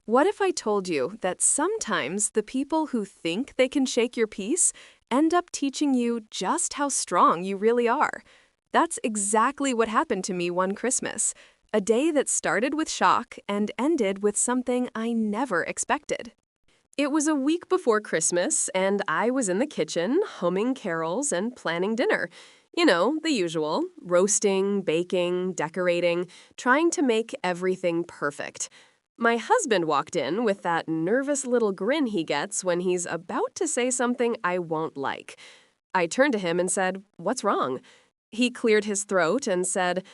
What if I told you that sometimes the people who think they can shake your peace end up teaching you just how strong you really are? That's exactly what happened to me one Christmas, a day that started with shock and ended with something I never expected. It was a week before Christmas, and I was in the kitchen, humming carols and planning dinner. You know, the usual roasting, baking, decorating, trying to make everything perfect. My husband walked in with that nervous little grin he gets when he's about to say something I won't like. I turned to him and said, "What's wrong?" He cleared his throat and said,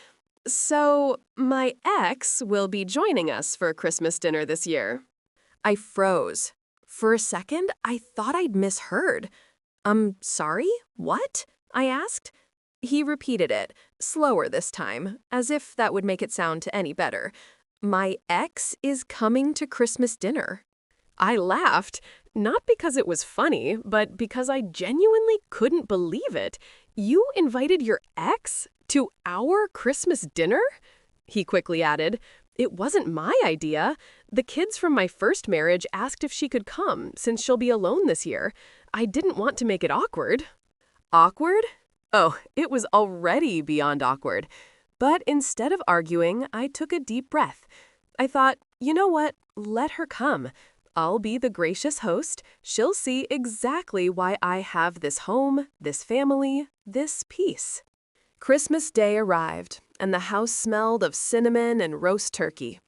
"So, my ex will be joining us for Christmas dinner this year." I froze. For a second, I thought I'd misheard. Sorry? What? I asked. He repeated it, slower this time, as if that would make it sound any better. "My ex is coming to Christmas dinner." I laughed, not because it was funny, but because I genuinely couldn't believe it. "You invited your ex to our Christmas dinner?" He quickly added, "It wasn't my idea. The kids from my first marriage asked if she could come, since she'll be alone this year. I didn't want to make it awkward." Awkward? Oh, it was already beyond awkward. But instead of arguing, I took a deep breath. I thought, you know what? Let her come. I'll be the gracious host. She'll see exactly why I have this home, this family, this peace. Christmas Day arrived, and the house smelled of cinnamon and roast turkey.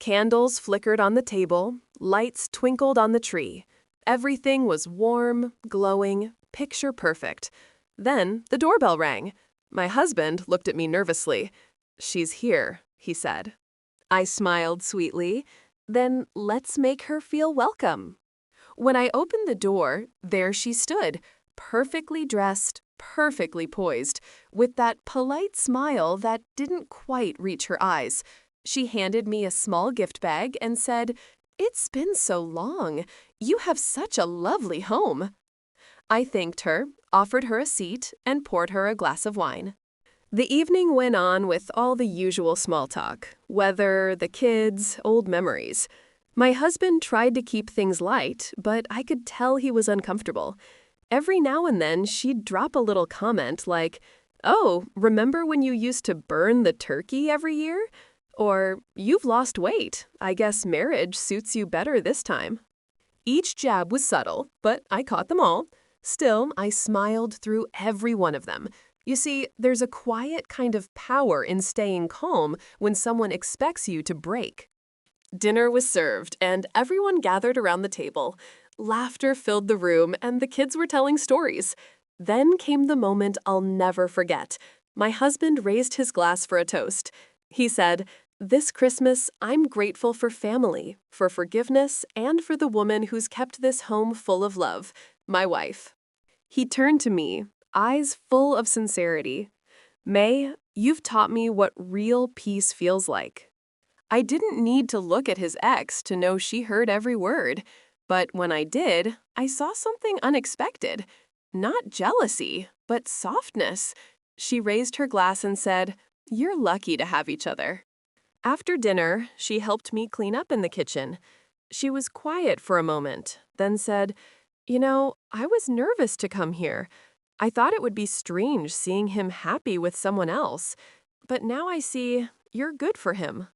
Candles flickered on the table, lights twinkled on the tree. Everything was warm, glowing, picture perfect. Then the doorbell rang. My husband looked at me nervously. "She's here," he said. I smiled sweetly. "Then let's make her feel welcome." When I opened the door, there she stood, perfectly dressed, perfectly poised, with that polite smile that didn't quite reach her eyes. She handed me a small gift bag and said, "It's been so long. You have such a lovely home." I thanked her, offered her a seat, and poured her a glass of wine. The evening went on with all the usual small talk, weather, the kids, old memories. My husband tried to keep things light, but I could tell he was uncomfortable. Every now and then, she'd drop a little comment like, "Oh, remember when you used to burn the turkey every year?" Or, "You've lost weight. I guess marriage suits you better this time." Each jab was subtle, but I caught them all. Still, I smiled through every one of them. You see, there's a quiet kind of power in staying calm when someone expects you to break. Dinner was served, and everyone gathered around the table. Laughter filled the room, and the kids were telling stories. Then came the moment I'll never forget. My husband raised his glass for a toast. He said, "This Christmas, I'm grateful for family, for forgiveness, and for the woman who's kept this home full of love, my wife." He turned to me, eyes full of sincerity. "May, you've taught me what real peace feels like." I didn't need to look at his ex to know she heard every word. But when I did, I saw something unexpected. Not jealousy, but softness. She raised her glass and said, "You're lucky to have each other." After dinner, she helped me clean up in the kitchen. She was quiet for a moment, then said, "You know, I was nervous to come here. I thought it would be strange seeing him happy with someone else. But now I see you're good for him."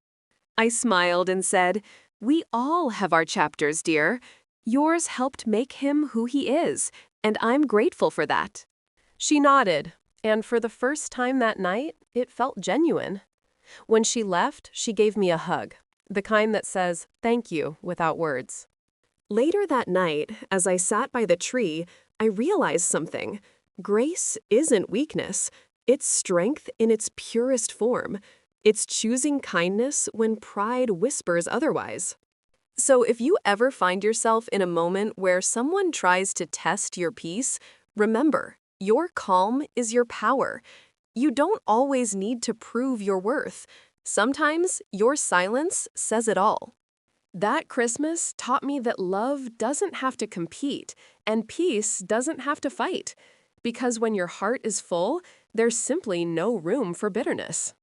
I smiled and said, "We all have our chapters, dear. Yours helped make him who he is, and I'm grateful for that." She nodded, and for the first time that night, it felt genuine. When she left, she gave me a hug, the kind that says thank you without words. Later that night, as I sat by the tree, I realized something. Grace isn't weakness. It's strength in its purest form. It's choosing kindness when pride whispers otherwise. So if you ever find yourself in a moment where someone tries to test your peace, remember, your calm is your power. You don't always need to prove your worth. Sometimes your silence says it all. That Christmas taught me that love doesn't have to compete, and peace doesn't have to fight. Because when your heart is full, there's simply no room for bitterness.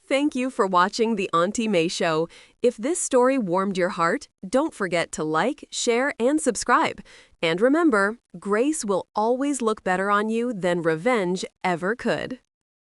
Thank you for watching The Auntie May Show. If this story warmed your heart, don't forget to like, share, and subscribe. And remember, grace will always look better on you than revenge ever could.